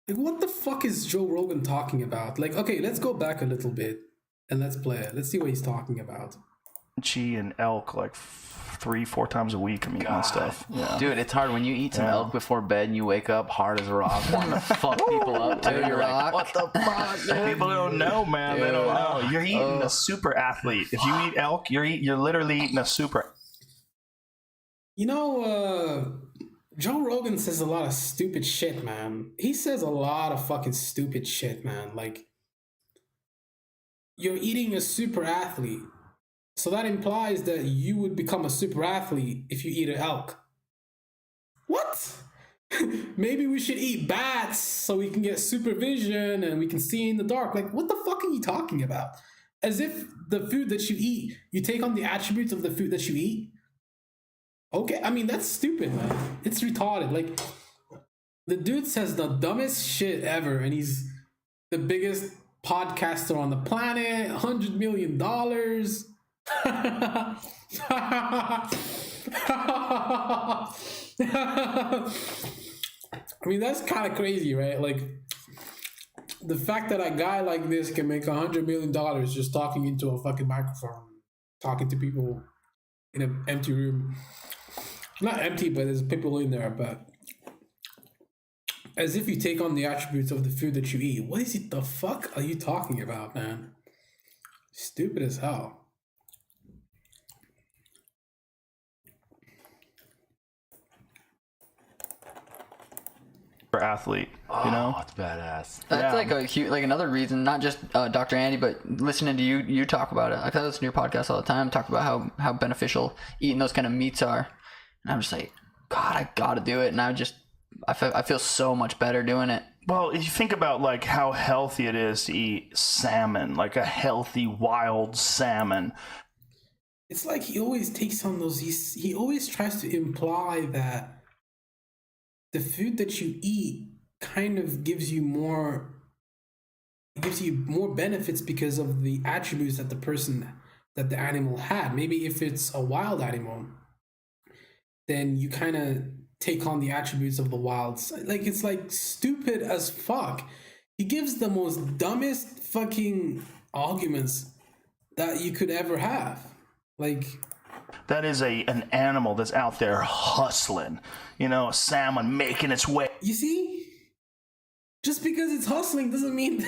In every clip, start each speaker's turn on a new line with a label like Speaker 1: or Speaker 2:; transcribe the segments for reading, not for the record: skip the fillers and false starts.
Speaker 1: Like, what the fuck is Joe Rogan talking about? Like, okay, let's go back a little bit and let's play it. Let's see what he's talking about.
Speaker 2: And elk like 3-4 times a week. I'm eating that stuff. Yeah.
Speaker 3: Dude, it's hard when you eat some elk before bed and you wake up hard as a rock, wanting to fuck people up. Dude, you're like, what the fuck? Dude?
Speaker 2: People don't know, man. Dude. They don't know. You're eating a super athlete. If you eat elk, you're literally eating a super.
Speaker 1: You know, Joe Rogan says a lot of stupid shit, man. He says a lot of fucking stupid shit, man. Like, you're eating a super athlete. So that implies that you would become a super athlete if you eat an elk. What? Maybe we should eat bats so we can get supervision and we can see in the dark. Like, what the fuck are you talking about? As if the food that you eat, you take on the attributes of the food that you eat. Okay, I mean, that's stupid, man. It's retarded. Like, the dude says the dumbest shit ever, and he's the biggest podcaster on the planet, $100 million. I mean, that's kind of crazy, right? Like, the fact that a guy like this can make $100 million just talking into a fucking microphone, talking to people in an empty room. Not empty, but there's people in there, but as if you take on the attributes of the food that you eat. What is it? The fuck are you talking about, man? Stupid as hell.
Speaker 2: Athlete, you know?
Speaker 3: It's badass. That's like a huge, like another reason, not just Dr. Andy, but listening to you talk about it. Like, I listen to your podcast all the time, talk about how beneficial eating those kind of meats are. And I'm just like, God, I gotta do it. And I feel so much better doing it.
Speaker 2: Well, if you think about like how healthy it is to eat salmon, like a healthy wild salmon.
Speaker 1: It's like he always takes on those, he always tries to imply that the food that you eat kind of gives you more benefits because of the attributes that the animal had. Maybe if it's a wild animal, then you kind of take on the attributes of the wild. Like, it's like stupid as fuck. He gives the most dumbest fucking arguments that you could ever have. Like,
Speaker 2: that is an animal that's out there hustling. You know, a salmon making its way.
Speaker 1: You see? Just because it's hustling doesn't mean...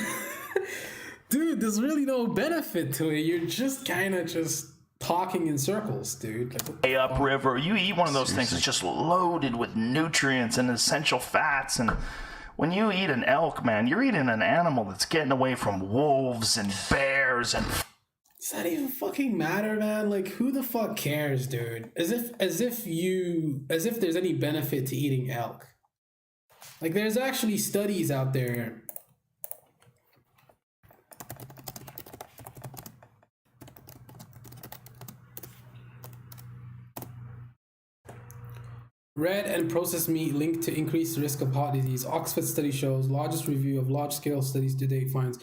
Speaker 1: Dude, there's really no benefit to it. You're just kind of just talking in circles, dude.
Speaker 2: Like, upriver. You eat one of those things that's just loaded with nutrients and essential fats. And when you eat an elk, man, you're eating an animal that's getting away from wolves and bears and...
Speaker 1: Does that even fucking matter, man? Like, who the fuck cares, dude? As if there's any benefit to eating elk. Like, there's actually studies out there. Red and processed meat linked to increased risk of heart disease. Oxford study shows largest review of large-scale studies to date finds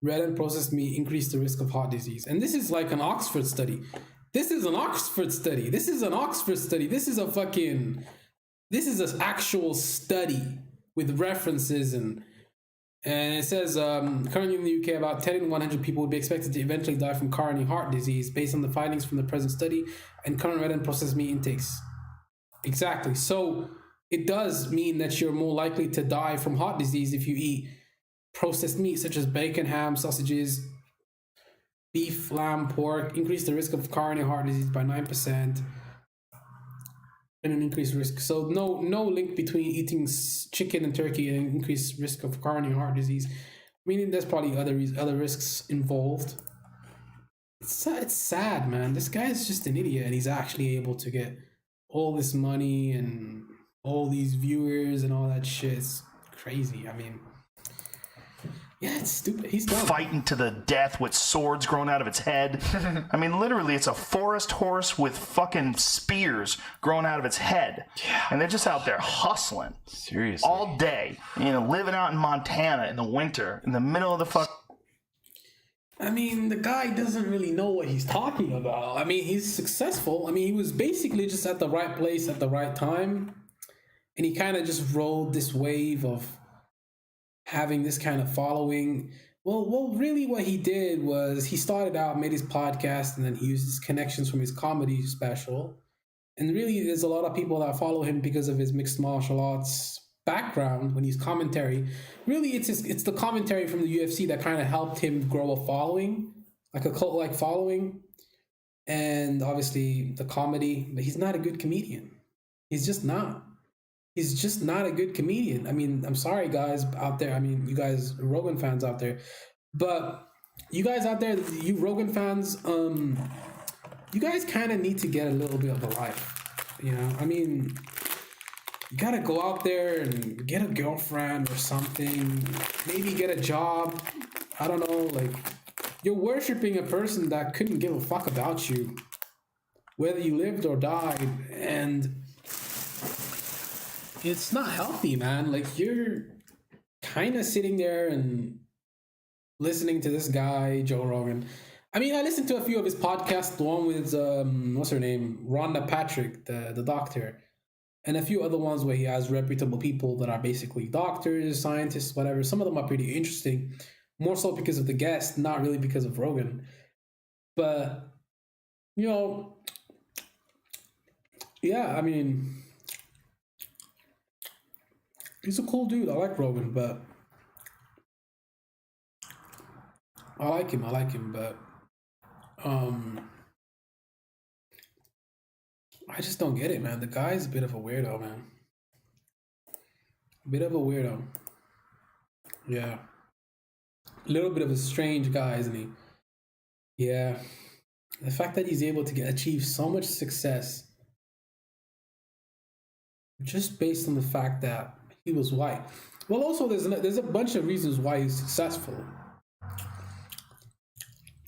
Speaker 1: red and processed meat increase the risk of heart disease. And this is like an Oxford study. This is an Oxford study. This is an Oxford study. This is an actual study with references and it says currently in the UK about 10 in 100 people would be expected to eventually die from coronary heart disease based on the findings from the present study and current red and processed meat intakes. Exactly. So it does mean that you're more likely to die from heart disease if you eat processed meat such as bacon, ham, sausages, beef, lamb, pork. Increase the risk of coronary heart disease by 9% and an increased risk. So no link between eating chicken and turkey and an increased risk of coronary heart disease. Meaning there's probably other risks involved. It's sad, man. This guy is just an idiot and he's actually able to get all this money and all these viewers and all that shit. It's crazy. I mean... Yeah, it's stupid. He's dumb.
Speaker 2: Fighting to the death with swords growing out of its head. I mean, literally, it's a forest horse with fucking spears growing out of its head. Yeah. And they're just out there hustling.
Speaker 3: Seriously.
Speaker 2: All day. You know, living out in Montana in the winter, in the middle of the fuck.
Speaker 1: I mean, the guy doesn't really know what he's talking about. I mean, he's successful. I mean, he was basically just at the right place at the right time. And he kind of just rode this wave of having this kind of following. Well, really, what he did was he started out, made his podcast, and then he used his connections from his comedy special. And really, there's a lot of people that follow him because of his mixed martial arts background when he's commentary. Really, it's the commentary from the UFC that kind of helped him grow a following, like a cult-like following, and obviously the comedy. But he's not a good comedian. He's just not. He's just not a good comedian. I mean, I'm sorry, guys out there. I mean, you guys, Rogan fans out there, but you guys out there, you Rogan fans, you guys kind of need to get a little bit of a life. You know, I mean, you gotta go out there and get a girlfriend or something. Maybe get a job. I don't know. Like, you're worshiping a person that couldn't give a fuck about you, whether you lived or died, and it's not healthy, man. Like, you're kind of sitting there and listening to this guy, Joe Rogan. I mean, I listened to a few of his podcasts, the one with, what's her name? Rhonda Patrick, the doctor, and a few other ones where he has reputable people that are basically doctors, scientists, whatever. Some of them are pretty interesting, more so because of the guest, not really because of Rogan. But, you know, yeah, I mean, he's a cool dude. I like Rogan, but I like him, but I just don't get it, man. The guy's a bit of a weirdo, man. A bit of a weirdo. Yeah. A little bit of a strange guy, isn't he? Yeah. The fact that he's able to achieve so much success just based on the fact that he was white. Well, also there's a bunch of reasons why he's successful.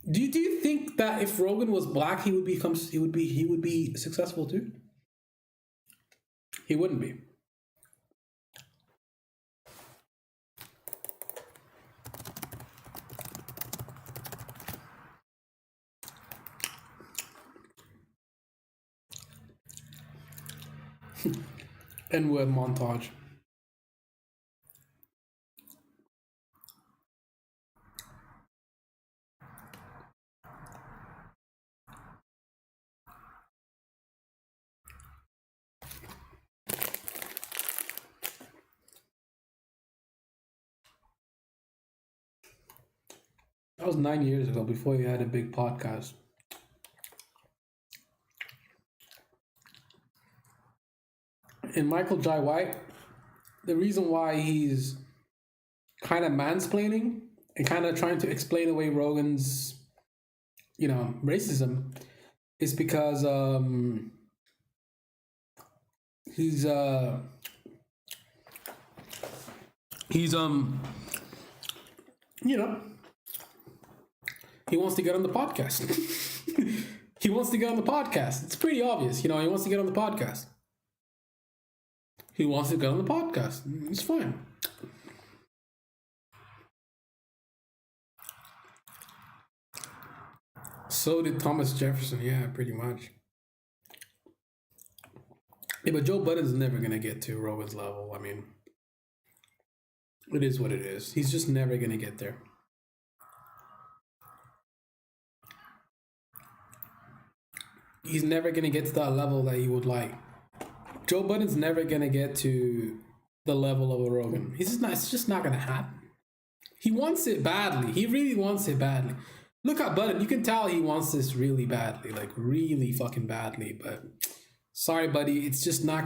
Speaker 1: Do you think that if Rogan was black, he would be successful too? He wouldn't be. N-word montage. That was 9 years ago, before you had a big podcast. And Michael Jai White, the reason why he's kind of mansplaining and kind of trying to explain away Rogan's, you know, racism is because he's you know, he wants to get on the podcast. He wants to get on the podcast. It's pretty obvious, you know, he wants to get on the podcast. He wants to get on the podcast. It's fine. So did Thomas Jefferson. Yeah, pretty much. Yeah, but Joe Budden's never going to get to Rogan's level. I mean, it is what it is. He's just never going to get there. He's never going to get to that level that he would like. Joe Budden's never going to get to the level of a Rogan. It's just not going to happen. He wants it badly. He really wants it badly. Look at Budden. You can tell he wants this really badly. Like, really fucking badly. But sorry, buddy. It's just not going to